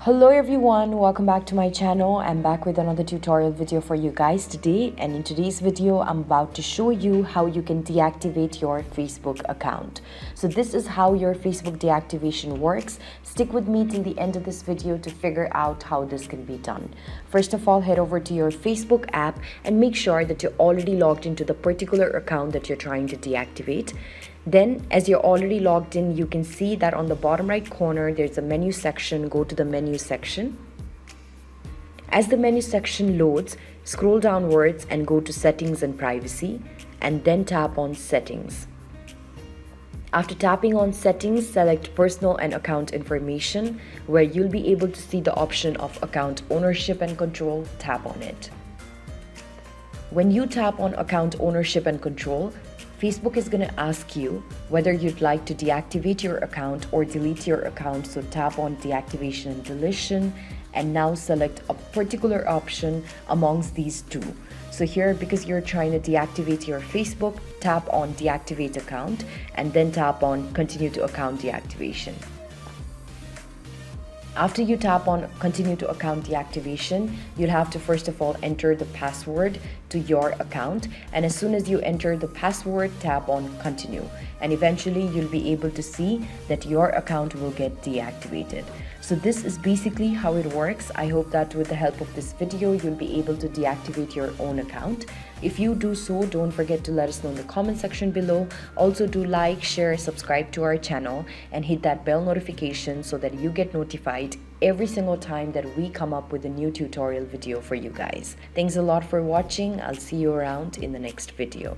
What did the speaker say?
Hello everyone, welcome back to my channel. I'm back with another tutorial video for you guys today, and in today's video I'm about to show you how you can deactivate your Facebook account. So this is how your Facebook deactivation works. Stick with me till the end of this video to figure out how this can be done. First of all, head over to your Facebook app and make sure that you're already logged into the particular account that you're trying to deactivate. Then, as you're already logged in, you can see that on the bottom right corner, there's a menu section. Go to the menu section. As the menu section loads, scroll downwards and go to Settings and Privacy, and then tap on Settings. After tapping on Settings, select Personal and Account Information, where you'll be able to see the option of Account Ownership and Control. Tap on it. When you tap on Account Ownership and Control, Facebook is going to ask you whether you'd like to deactivate your account or delete your account. So tap on Deactivation and Deletion, and now select a particular option amongst these two. So here, because you're trying to deactivate your Facebook, tap on Deactivate Account and then tap on Continue to Account Deactivation. After you tap on Continue to Account Deactivation, you'll have to first of all enter the password to your account, and as soon as you enter the password, tap on Continue, and eventually you'll be able to see that your account will get deactivated. So this is basically how it works. I hope that with the help of this video, you'll be able to deactivate your own account. If you do so, don't forget to let us know in the comment section below. Also, do like, share, subscribe to our channel, and hit that bell notification so that you get notified every single time that we come up with a new tutorial video for you guys. Thanks a lot for watching. I'll see you around in the next video.